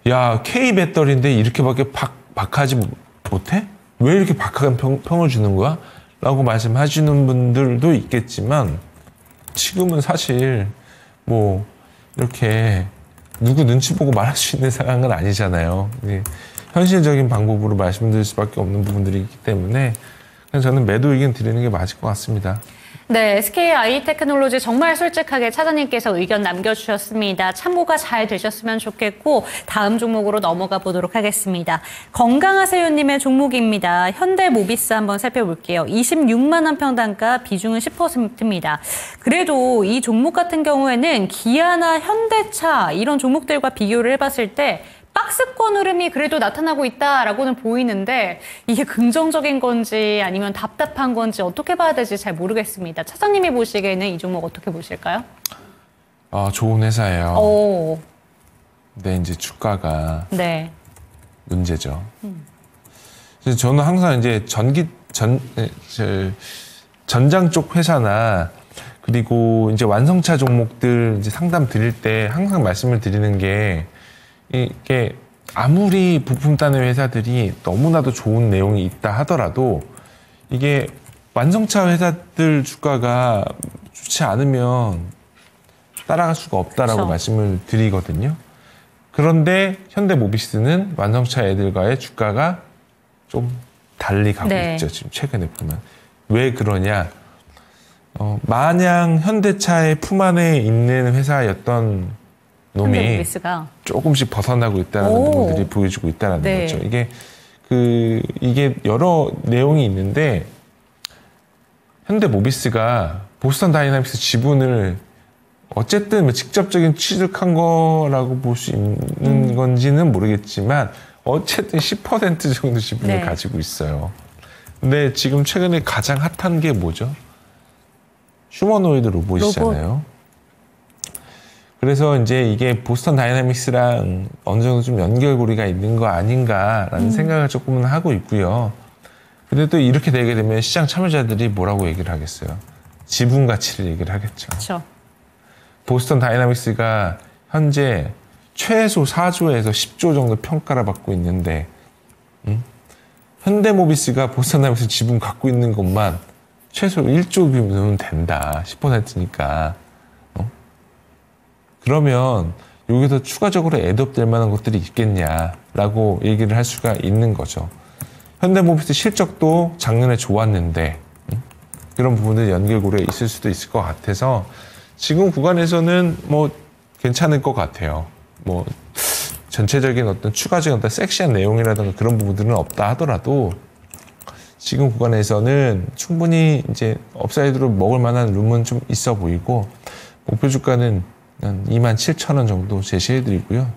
야, K 배터리인데 이렇게밖에 박하지 못해? 왜 이렇게 박하게 평을 주는 거야? 라고 말씀하시는 분들도 있겠지만 지금은 사실 뭐 이렇게 누구 눈치 보고 말할 수 있는 상황은 아니잖아요. 현실적인 방법으로 말씀드릴 수밖에 없는 부분들이 있기 때문에 그냥 저는 매도 의견 드리는 게 맞을 것 같습니다. 네, SKI테크놀로지 정말 솔직하게 차장님께서 의견 남겨주셨습니다. 참고가 잘 되셨으면 좋겠고 다음 종목으로 넘어가 보도록 하겠습니다. 건강하세요님의 종목입니다. 현대모비스 한번 살펴볼게요. 26만 원 평단가 비중은 10%입니다. 그래도 이 종목 같은 경우에는 기아나 현대차 이런 종목들과 비교를 해봤을 때 박스권 흐름이 그래도 나타나고 있다라고는 보이는데 이게 긍정적인 건지 아니면 답답한 건지 어떻게 봐야 될지 잘 모르겠습니다. 차장님이 보시기에는 이 종목 어떻게 보실까요? 좋은 회사예요. 오. 근데 이제 주가가 네. 문제죠. 그래서 저는 항상 이제 전장 쪽 회사나 그리고 이제 완성차 종목들 이제 상담 드릴 때 항상 말씀을 드리는 게 이게 아무리 부품 따는 회사들이 너무나도 좋은 내용이 있다 하더라도 이게 완성차 회사들 주가가 좋지 않으면 따라갈 수가 없다라고 그렇죠. 말씀을 드리거든요. 그런데 현대모비스는 완성차 애들과의 주가가 좀 달리 가고 네. 있죠. 지금 최근에 보면. 왜 그러냐. 마냥 현대차의 품 안에 있는 회사였던 놈이 현대모비스가 조금씩 벗어나고 있다는 부분들이 보여주고 있다는 네. 거죠. 이게 여러 내용이 있는데 현대모비스가 보스턴 다이나믹스 지분을 어쨌든 직접적인 취득한 거라고 볼 수 있는 건지는 모르겠지만 어쨌든 10% 정도 지분을 네. 가지고 있어요. 근데 지금 최근에 가장 핫한 게 뭐죠? 휴머노이드 로봇이잖아요. 그래서 이제 이게 보스턴 다이나믹스랑 어느 정도 좀 연결고리가 있는 거 아닌가라는 생각을 조금은 하고 있고요. 근데 또 이렇게 되게 되면 시장 참여자들이 뭐라고 얘기를 하겠어요? 지분 가치를 얘기를 하겠죠. 그렇죠. 보스턴 다이나믹스가 현재 최소 4조에서 10조 정도 평가를 받고 있는데 현대모비스가 보스턴 다이나믹스 지분 갖고 있는 것만 최소 1조면 된다. 10%니까. 그러면 여기서 추가적으로 애드업될 만한 것들이 있겠냐라고 얘기를 할 수가 있는 거죠. 현대모비스 실적도 작년에 좋았는데 그런 부분들 연결고리에 있을 수도 있을 것 같아서 지금 구간에서는 뭐 괜찮을 것 같아요. 뭐 전체적인 어떤 추가적인 어떤 섹시한 내용이라든가 그런 부분들은 없다 하더라도 지금 구간에서는 충분히 이제 업사이드로 먹을 만한 룸은 좀 있어 보이고 목표 주가는 한 27,000원 정도 제시해드리고요.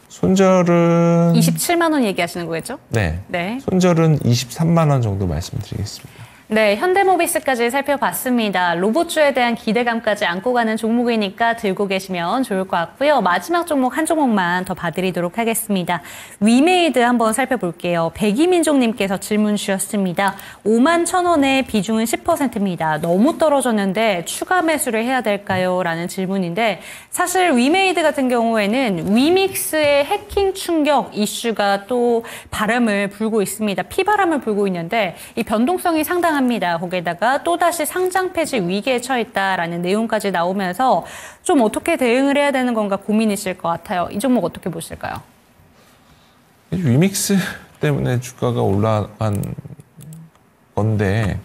손절은 27만 원 얘기하시는 거겠죠? 네. 네. 손절은 23만 원 정도 말씀드리겠습니다. 네, 현대모비스까지 살펴봤습니다. 로봇주에 대한 기대감까지 안고 가는 종목이니까 들고 계시면 좋을 것 같고요. 마지막 종목 한 종목만 더 봐드리도록 하겠습니다. 위메이드 한번 살펴볼게요. 백이민족님께서 질문 주셨습니다. 51,000원에 비중은 10%입니다. 너무 떨어졌는데 추가 매수를 해야 될까요? 라는 질문인데 사실 위메이드 같은 경우에는 위믹스의 해킹 충격 이슈가 또 바람을 불고 있습니다. 피바람을 불고 있는데 이 변동성이 상당합니다. 거기에다가 또다시 상장 폐지 위기에 처했다라는 내용까지 나오면서 좀 어떻게 대응을 해야 되는 건가 고민이실 것 같아요. 이 종목 어떻게 보실까요? 위믹스 때문에 주가가 올라간 건데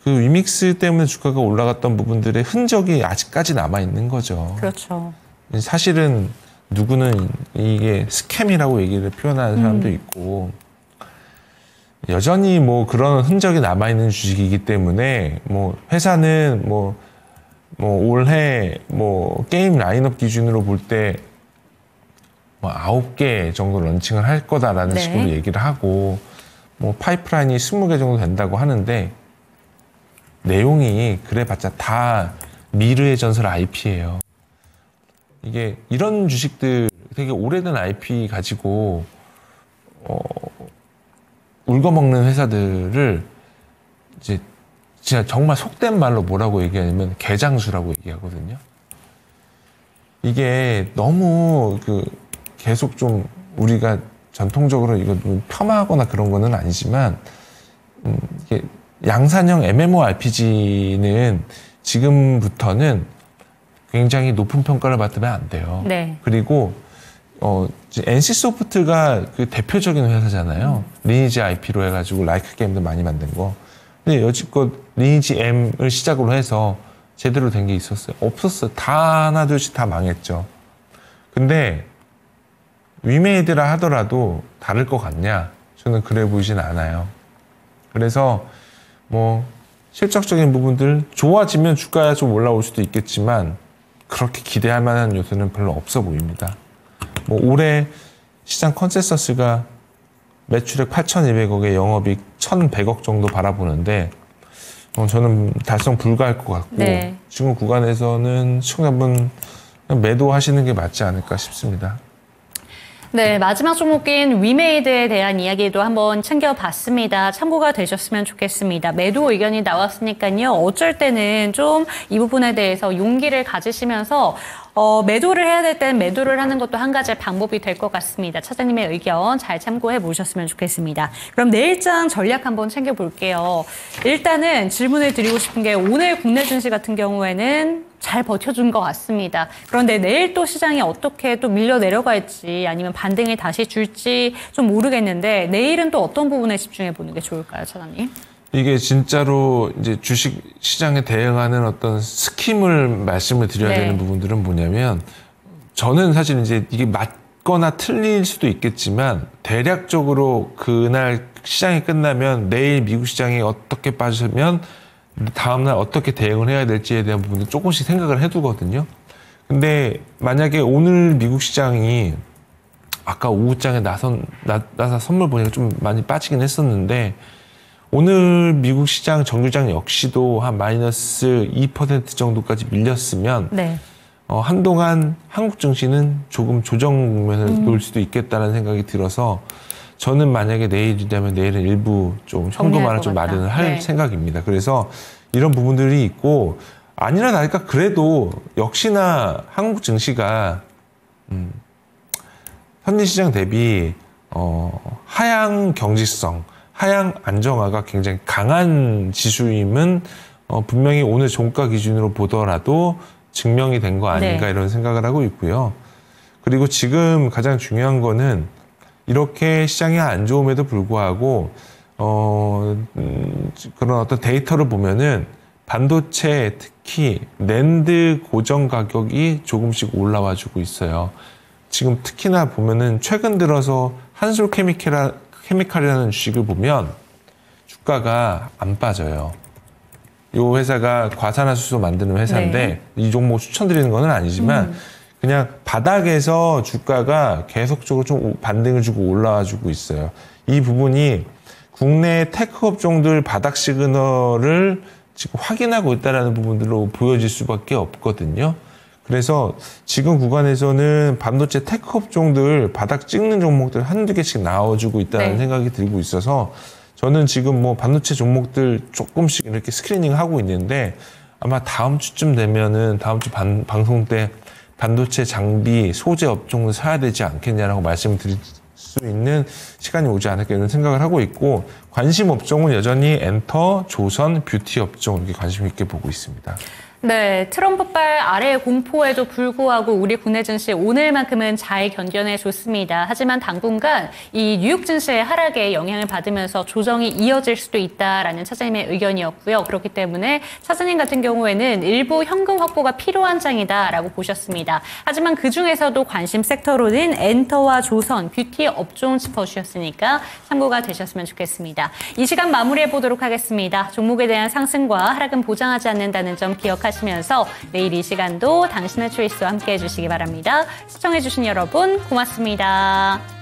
그 위믹스 때문에 주가가 올라갔던 부분들의 흔적이 아직까지 남아있는 거죠. 그렇죠. 사실은 누구는 이게 스캠이라고 얘기를 표현하는 사람도 있고 여전히 뭐 그런 흔적이 남아있는 주식이기 때문에 뭐 회사는 뭐 올해 뭐 게임 라인업 기준으로 볼 때 뭐 9개 정도 런칭을 할 거다라는 네. 식으로 얘기를 하고 뭐 파이프라인이 20개 정도 된다고 하는데 내용이 그래봤자 다 미르의 전설 IP예요. 이게 이런 주식들 되게 오래된 IP 가지고 울거먹는 회사들을 이제 진짜 정말 속된 말로 뭐라고 얘기하냐면 개장수라고 얘기하거든요. 이게 너무 계속 좀 우리가 전통적으로 이거 폄하하거나 그런 거는 아니지만 이게 양산형 MMORPG는 지금부터는 굉장히 높은 평가를 받으면 안 돼요. 네. 그리고 NC소프트가 그 대표적인 회사잖아요. 리니지 IP로 해가지고 라이크 게임도 많이 만든 거. 근데 여지껏 리니지 M을 시작으로 해서 제대로 된 게 있었어요? 없었어요. 다 하나둘씩 다 망했죠. 근데 위메이드라 하더라도 다를 것 같냐? 저는 그래 보이진 않아요. 그래서 뭐 실적적인 부분들 좋아지면 주가가 좀 올라올 수도 있겠지만 그렇게 기대할 만한 요소는 별로 없어 보입니다. 뭐 올해 시장 컨센서스가 매출액 8,200억에 영업이익 1,100억 정도 바라보는데 저는 달성 불가할 것 같고 네. 지금 구간에서는 시청자분 매도하시는 게 맞지 않을까 싶습니다. 네, 마지막 종목인 위메이드에 대한 이야기도 한번 챙겨봤습니다. 참고가 되셨으면 좋겠습니다. 매도 의견이 나왔으니까요. 어쩔 때는 좀 이 부분에 대해서 용기를 가지시면서 매도를 해야 될 때는 매도를 하는 것도 한 가지의 방법이 될 것 같습니다. 차장님의 의견 잘 참고해 보셨으면 좋겠습니다. 그럼 내일장 전략 한번 챙겨볼게요. 일단은 질문을 드리고 싶은 게 오늘 국내 증시 같은 경우에는 잘 버텨준 것 같습니다. 그런데 내일 또 시장이 어떻게 또 밀려 내려갈지 아니면 반등을 다시 줄지 좀 모르겠는데 내일은 또 어떤 부분에 집중해 보는 게 좋을까요, 차장님? 이게 진짜로 이제 주식 시장에 대응하는 어떤 스킴을 말씀을 드려야 네. 되는 부분들은 뭐냐면 저는 사실 이제 이게 맞거나 틀릴 수도 있겠지만 대략적으로 그날 시장이 끝나면 내일 미국 시장이 어떻게 빠지면 다음날 어떻게 대응을 해야 될지에 대한 부분을 조금씩 생각을 해두거든요. 근데 만약에 오늘 미국 시장이 아까 오후장에 나사 선물 보니까 좀 많이 빠지긴 했었는데 오늘 미국 시장 정규장 역시도 한 마이너스 2% 정도까지 밀렸으면 네. 한동안 한국 증시는 조금 조정 국면을 놓을 수도 있겠다는 생각이 들어서 저는 만약에 내일이라면 내일은 일부 좀 현금화를 좀 마련을 할 네. 생각입니다. 그래서 이런 부분들이 있고 아니나 다를까 그래도 역시나 한국 증시가 현지 시장 대비 하향 경직성 하향 안정화가 굉장히 강한 지수임은 분명히 오늘 종가 기준으로 보더라도 증명이 된 거 아닌가 네. 이런 생각을 하고 있고요. 그리고 지금 가장 중요한 거는 이렇게 시장이 안 좋음에도 불구하고 그런 어떤 데이터를 보면은 반도체 특히 낸드 고정 가격이 조금씩 올라와 주고 있어요. 지금 특히나 보면은 최근 들어서 한솔 케미칼이라는 주식을 보면 주가가 안 빠져요. 이 회사가 과산화수소 만드는 회사인데 네. 이 종목 추천드리는 건 아니지만 그냥 바닥에서 주가가 계속적으로 좀 반등을 주고 올라와 주고 있어요. 이 부분이 국내 테크 업종들 바닥 시그널을 지금 확인하고 있다는 부분들로 보여질 수밖에 없거든요. 그래서 지금 구간에서는 반도체 테크 업종들 바닥 찍는 종목들 한두 개씩 나와주고 있다는 네. 생각이 들고 있어서 저는 지금 뭐 반도체 종목들 조금씩 이렇게 스크리닝 하고 있는데 아마 다음 주쯤 되면은 다음 주 방송 때 반도체 장비 소재 업종을 사야 되지 않겠냐라고 말씀을 드릴 수 있는 시간이 오지 않을까 이런 생각을 하고 있고 관심 업종은 여전히 엔터, 조선, 뷰티 업종 이렇게 관심 있게 보고 있습니다. 네, 트럼프발 아래의 공포에도 불구하고 우리 국내 증시 오늘만큼은 잘 견뎌내 줬습니다. 하지만 당분간 이 뉴욕 증시의 하락에 영향을 받으면서 조정이 이어질 수도 있다라는 차장님의 의견이었고요. 그렇기 때문에 차장님 같은 경우에는 일부 현금 확보가 필요한 장이다라고 보셨습니다. 하지만 그중에서도 관심 섹터로는 엔터와 조선, 뷰티 업종 짚어주셨으니까 참고가 되셨으면 좋겠습니다. 이 시간 마무리해 보도록 하겠습니다. 종목에 대한 상승과 하락은 보장하지 않는다는 점 기억하시면서 내일 이 시간도 당신의 초이스와 함께 해주시기 바랍니다. 시청해주신 여러분 고맙습니다.